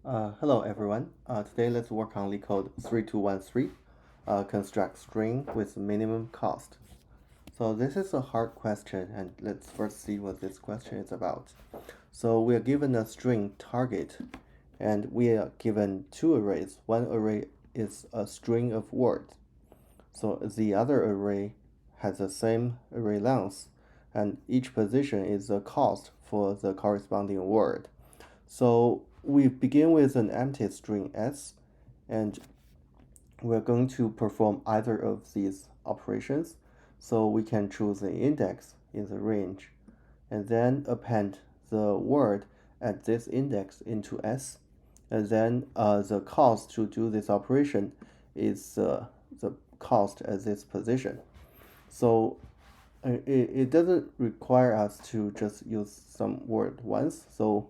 Hello everyone. Today let's work on leetcode 3213, construct string with minimum cost. So this is a hard question, and let's first see what this question is about. So we are given a string target, and we are given two arrays. One array is a string of words. So the other array has the same array length, and each position is the cost for the corresponding word. So we begin with an empty string s, and we're going to perform either of these operations. So we can choose the index in the range, and then append the word at this index into s, and then the cost to do this operation is the cost at this position. So it doesn't require us to just use some word once. So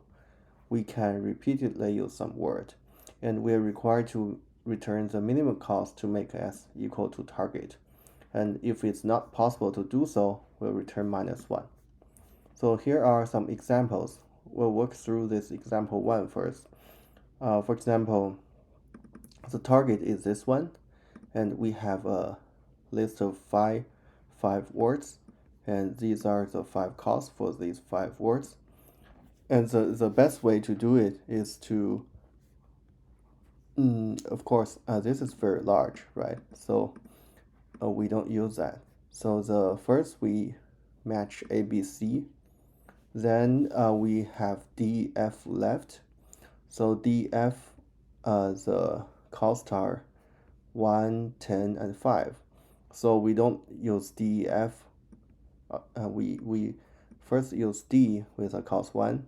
we can repeatedly use some word, and we are required to return the minimum cost to make s equal to target. And if it's not possible to do so, we'll return -1. So here are some examples. We'll work through this example one first. For example, the target is this one, and we have a list of five words, and these are the 5 costs for these 5 words. And the best way to do it is to, of course, this is very large, right? So we don't use that. So the first we match A, B, C. Then we have D, F left. So D, F, the costs are 1, 10, and 5. So we don't use D, F. We first use D with a cost 1,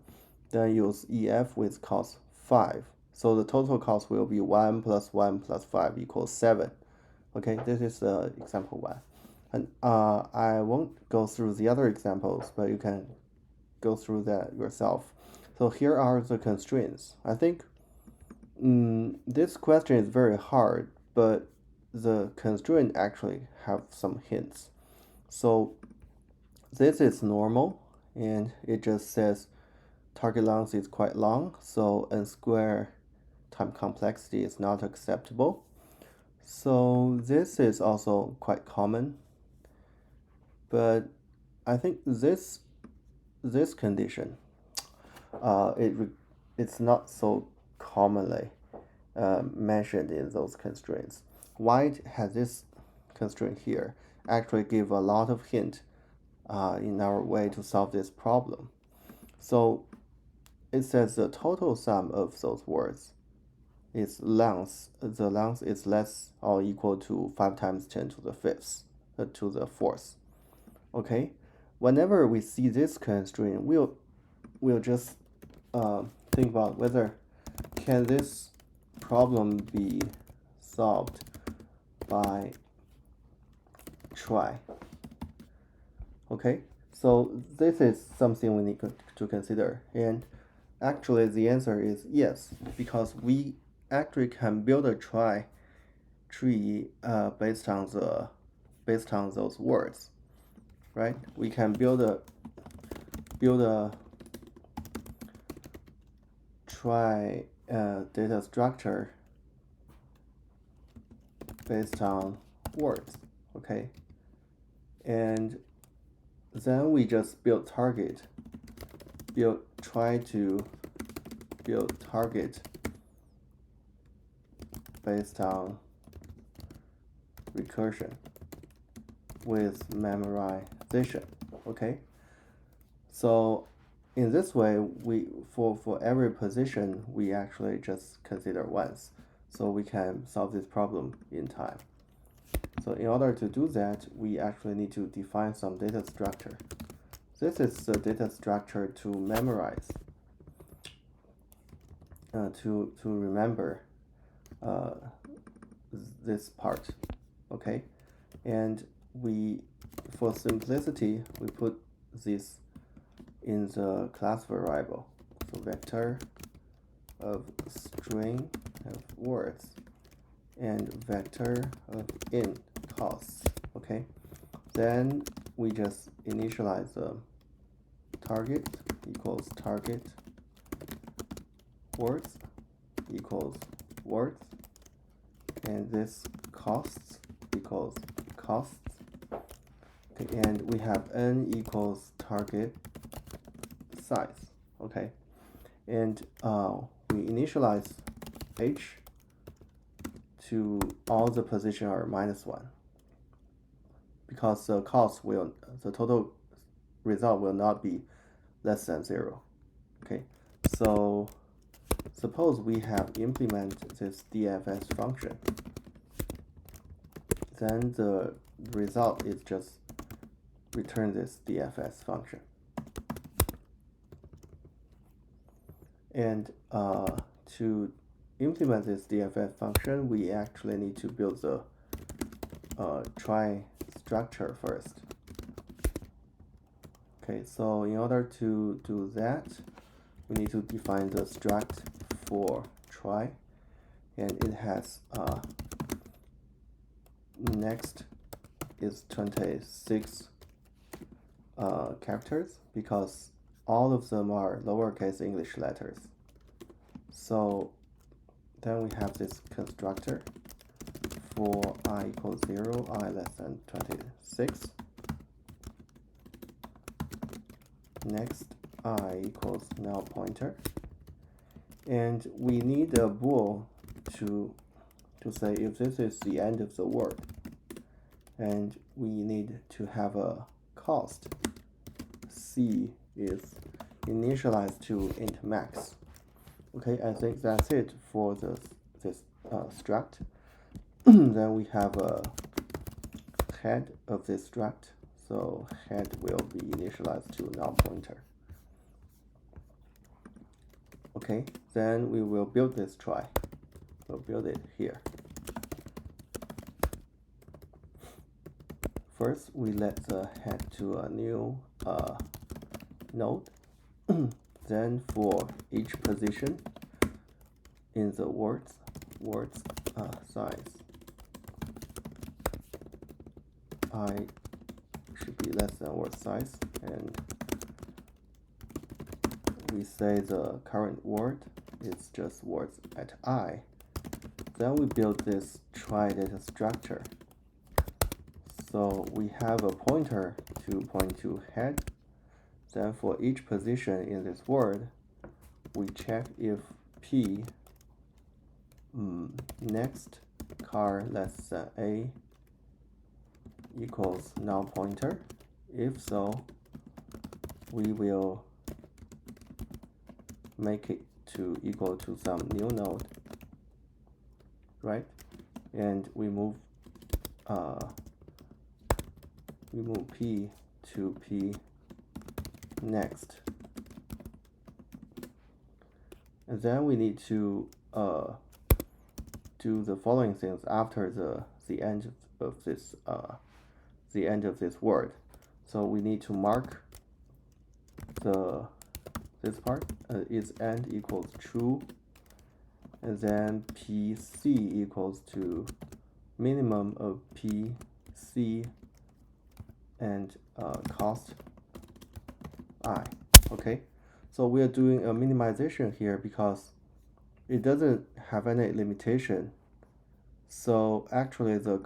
then use EF with cost 5. So the total cost will be 1 plus 1 plus 5 equals 7. Okay, this is example 1. And I won't go through the other examples, but you can go through that yourself. So here are the constraints. I think this question is very hard, but the constraint actually have some hints. So this is normal, and it just says target length is quite long, so n square time complexity is not acceptable. So this is also quite common, but I think this condition, it's not so commonly mentioned in those constraints. Why has this constraint here actually give a lot of hint in our way to solve this problem. So it says the total sum of those words is length. The length is less or equal to 5 times 10 to the fifth, to the fourth. Okay, whenever we see this constraint, we'll just think about whether can this problem be solved by trie. Okay, so this is something we need to consider, and actually the answer is yes, because we actually can build a tree based on those words, right? We can build a trie data structure based on words, okay? And then we just try to build target based on recursion with memorization. Okay, so in this way, we for every position we actually just consider once, so we can solve this problem in time. So in order to do that, we actually need to define some data structure. This is the data structure to memorize, to remember this part, okay? And for simplicity, we put this in the class variable. So vector of string of words and vector of int costs, okay? Then we just initialize the target equals target words, costs equals costs. Okay, and we have n equals target size. Okay, and we initialize h to all the position are -1 because the total result will not be less than 0. Okay, so suppose we have implement this DFS function, then the result is just return this DFS function. And to implement this DFS function, we actually need to build the trie structure first. Okay, so in order to do that, we need to define the struct for trie, and it has next is 26 characters because all of them are lowercase English letters. So then we have this constructor for I equals 0, I less than 26. Next, I equals null pointer. And we need a bool to say if this is the end of the word. And we need to have a cost. C is initialized to int max. Okay, I think that's it for this struct. Then we have a head of this struct. So head will be initialized to null pointer. Okay, then we will build this trie. We'll build it here. First, we let the head to a new node. Then for each position in the words size, I should be less than word size, and we say the current word is just words at I. Then we build this trie data structure. So we have a pointer to point to head. Then for each position in this word, we check if P next car less than A equals null pointer. If so, we will make it to equal to some new node, right? And we move P to P next. And then we need to do the following things after the end of this word. So we need to mark this part is end equals true, and then PC equals to minimum of PC and cost I. Okay, so we are doing a minimization here because it doesn't have any limitation. So actually the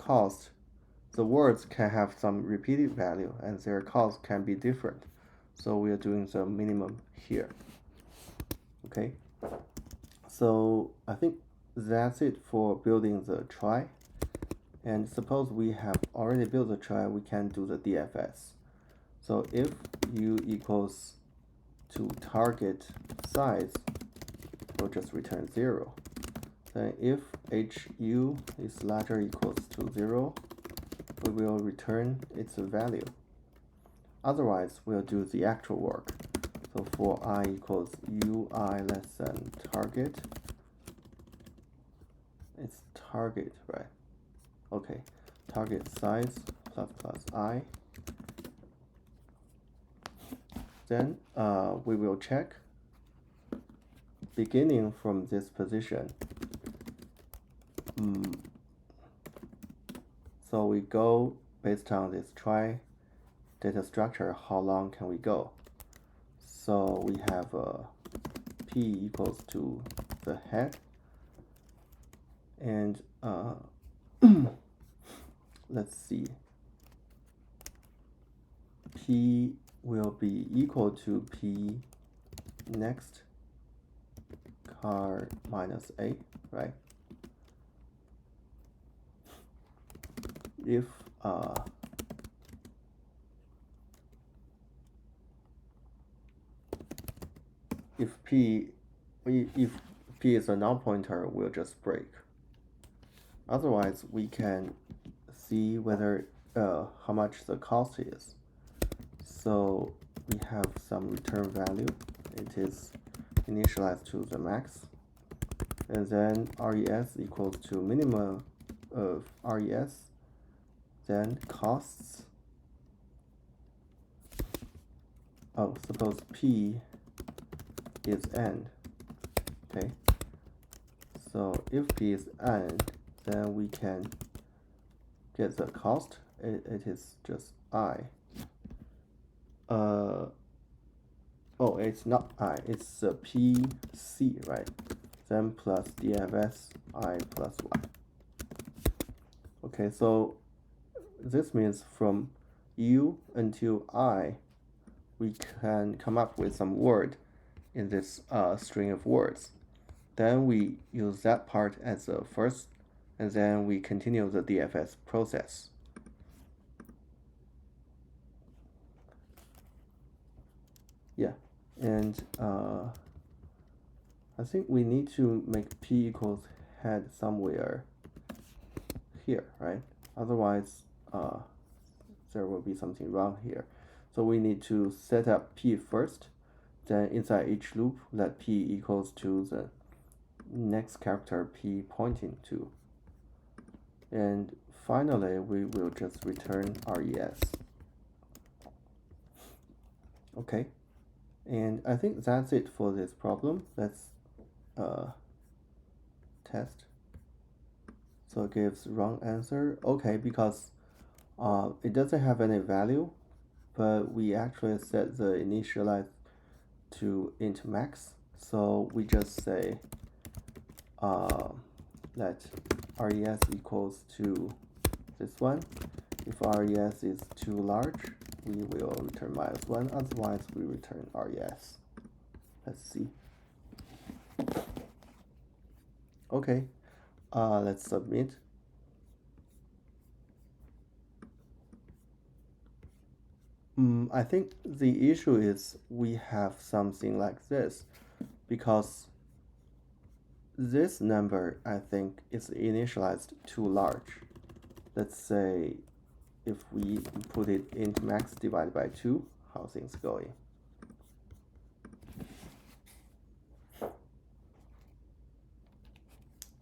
words can have some repeated value and their cost can be different. So we are doing the minimum here. Okay, so I think that's it for building the trie. And suppose we have already built the trie, we can do the DFS. So if u equals to target size, we'll just return 0. Then if hu is larger or equals to 0, we will return its value. Otherwise, we'll do the actual work. So for I equals ui less than target, it's target, right? Okay, target size plus I. Then we will check beginning from this position. So we go based on this trie data structure, how long can we go? So we have P equals to the head, and let's see, P will be equal to P next car minus A, right? If P is a non-pointer, we'll just break. Otherwise, we can see whether how much the cost is. So we have some return value. It is initialized to the max, and then res equals to minimum of res, then costs. Oh, suppose P is n. Okay. So if P is n, then we can get the cost. It is just I. Oh, it's not I, it's PC, right? Then plus dfs I plus y. Okay, so this means from U until I, we can come up with some word in this string of words. Then we use that part as the first, and then we continue the DFS process. Yeah, and I think we need to make P equals head somewhere here, right? Otherwise, there will be something wrong here. So we need to set up P first, then inside each loop, let P equals to the next character P pointing to. And finally, we will just return res. Okay, and I think that's it for this problem. Let's test. So it gives wrong answer. Okay, because it doesn't have any value, but we actually set the initialize to int max. So we just say let res equals to this one. If res is too large, we will return -1. Otherwise, we return res. Let's see. Okay, let's submit. I think the issue is we have something like this, because this number, I think, is initialized too large. Let's say if we put it int max divided by 2, how things going?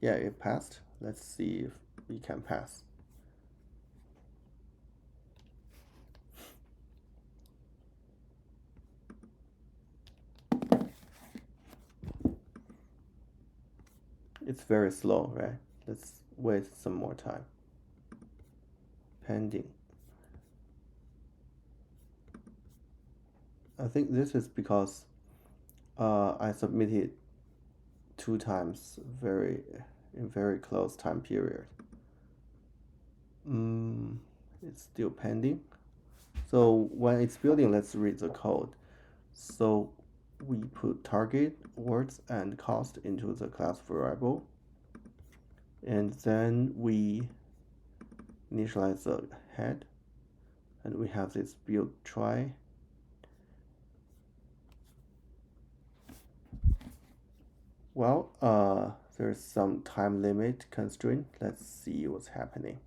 Yeah, it passed. Let's see if we can pass. It's very slow, right? Let's wait some more time. Pending. I think this is because I submitted 2 times in very close time period. It's still pending. So when it's building, let's read the code. So we put target, words, and cost into the class variable, and then we initialize the head, and we have this build trie. Well, there's some time limit constraint. Let's see what's happening.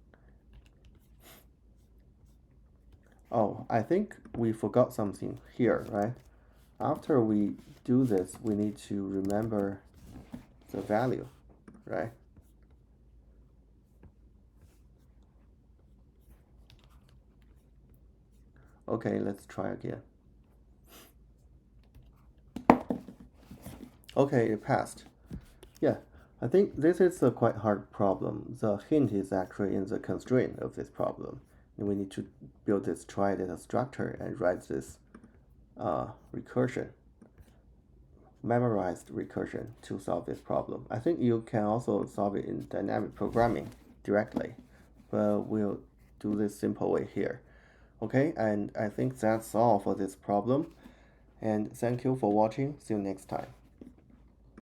Oh, I think we forgot something here, right? After we do this, we need to remember the value, right? Okay, let's try again. Okay, it passed. Yeah, I think this is a quite hard problem. The hint is actually in the constraint of this problem. And we need to build this trie data structure and write this recursion, memorized recursion to solve this problem. I think you can also solve it in dynamic programming directly, but we'll do this simple way here. Okay, and I think that's all for this problem. And thank you for watching. See you next time.